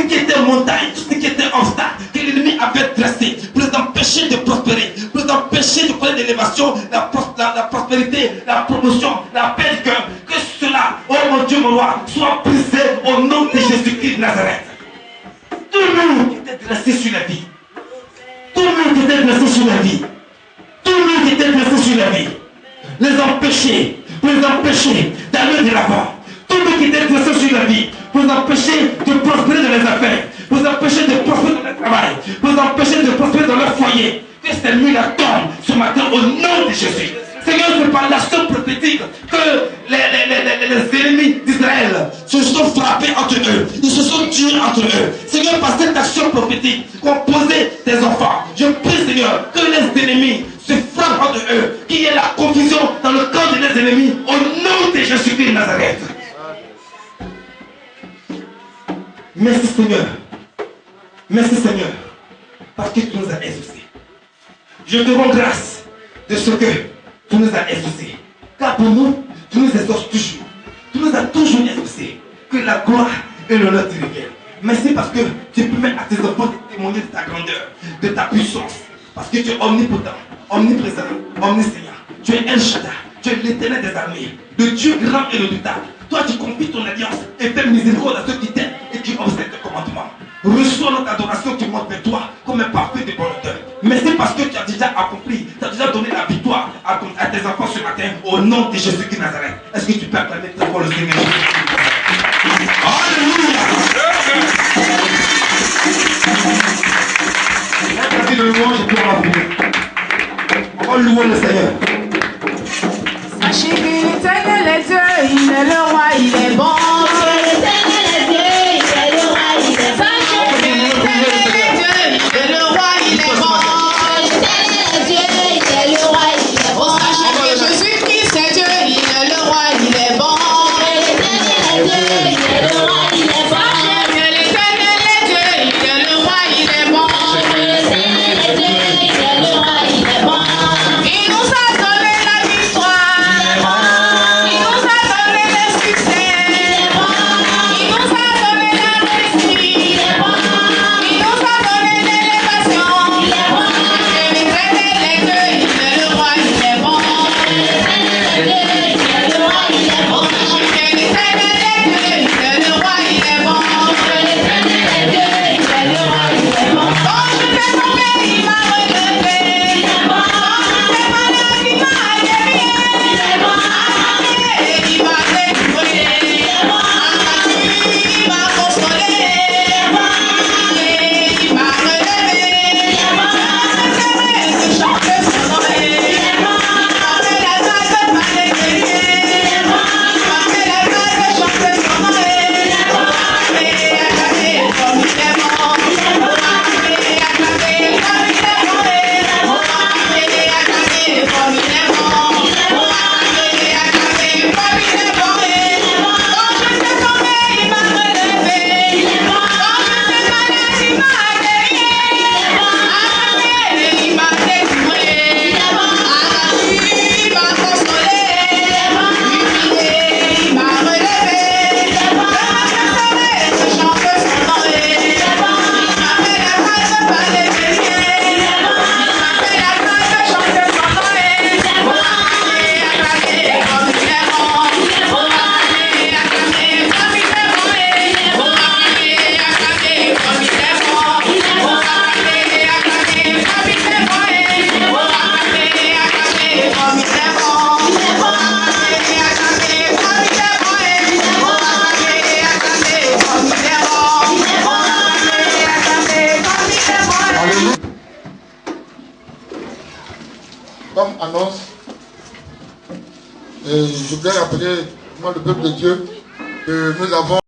ce qui était montagne, tout ce qui était obstacle, que l'ennemi avait dressé pour les empêcher de prospérer, pour les empêcher de connaître l'élévation, la prospérité, la promotion, la paix du cœur. Que cela, oh mon Dieu, mon roi, soit brisé au nom de Jésus-Christ de Nazareth. Tout le monde qui était dressé sur la vie, tout le monde qui était dressé sur la vie, tout le monde qui était dressé sur la vie, les empêcher, pour les empêcher d'aller de l'avant. Tout le monde qui était dressé sur la vie, pour les empêcher de prospérer dans les affaires, pour les empêcher de prospérer dans le travail, pour les empêcher de prospérer dans leur foyer. Que cette nuit-là tombe ce matin au nom de Jésus. Seigneur, c'est par l'action prophétique que les ennemis d'Israël se sont frappés entre eux. Ils se sont tués entre eux. Seigneur, par cette action prophétique qu'ont posé tes enfants, je prie, Seigneur, que les ennemis se frappent entre eux, qu'il y ait la confusion dans le camp de les ennemis au nom de Jésus-Christ de Nazareth. Merci, Seigneur. Merci, Seigneur, parce que tu nous as exaucés. Je te rends grâce de ce que tu nous as exaucés. Car pour nous, tu nous exauces toujours. Tu nous as toujours exaucés. Que la gloire et l'honneur te reviennent. Merci parce que tu permets à tes enfants de témoigner de ta grandeur, de ta puissance. Parce que tu es omnipotent, omniprésent, omniscient. Tu es El Shaddai, tu es l'éternel des armées, le Dieu grand et redoutable. Toi, tu confies ton alliance et fais miséricorde à ceux qui t'aiment et qui observent tes commandements. Reçois notre adoration qui monte vers toi comme un parfait de bon auteur. Merci parce que tu as déjà accompli, tu as déjà donné la victoire à tes enfants ce matin au nom de Jésus-Christ de Nazareth. Est-ce que tu peux acclamer très fort le Seigneur? Alléluia! La partie de louange est pour la vie. On va louer le Seigneur. Sachez que l'Éternel est Dieu, il est le roi, il est bon. L'Éternel est Dieu, il est le roi, il est bon. Sachez que l'Éternel est Dieu, il est le roi, il est bon. L'Éternel est Dieu, il est le roi, il est bon. Sachez que Jésus-Christ est Dieu, il est le roi, il est bon. L'Éternel est Dieu, il est le roi, il est bon. Sachez que l'Éternel est Dieu, il est le roi, il est bon. L'Éternel est Dieu, il est le roi, il est bon. Il nous a donné la victoire. Il nous a donné le succès. Il nous a donné la réussite. Il nous a donné l'élévation. L'Éternel est Dieu, il est le roi, il est bon. L'Éternel est Dieu, il est le roi, il est bon. L'Éternel est Dieu, il est le roi, il est bon. L'Éternel est Dieu, il est le roi, il est bon. Quand je fais tomber, il m'a relevé. Quand je fais malade, il m'a guéri. Il m'a délivré. Il m'a consolé. Il m'a relevé. Je chante son nom. Il m'a fait la grâce de m'alléger. Il m'a fait la grâce de chanter son nom. Acclamez comme il est bon. Acclamez comme il est bon. Acclamez comme il est bon. Acclamez comme il est bon. Quand je fais tomber, il m'a relevé. Quand je fais malade, il m'a guéri. Acclamez, il m'a délivré. Il m'a consolé. Il m'a relevé. Je chante son nom. Il m'a fait la grâce de parler de lui. Il m'a fait la grâce de chanter son nom. Acclamez comme il est bon. Acclamez comme il est bon. Acclamez comme il est bon. Acclamez comme il est bon. Acclamez comme il est bon. Comme annonce, je voudrais rappeler, moi, le peuple de Dieu, que nous avons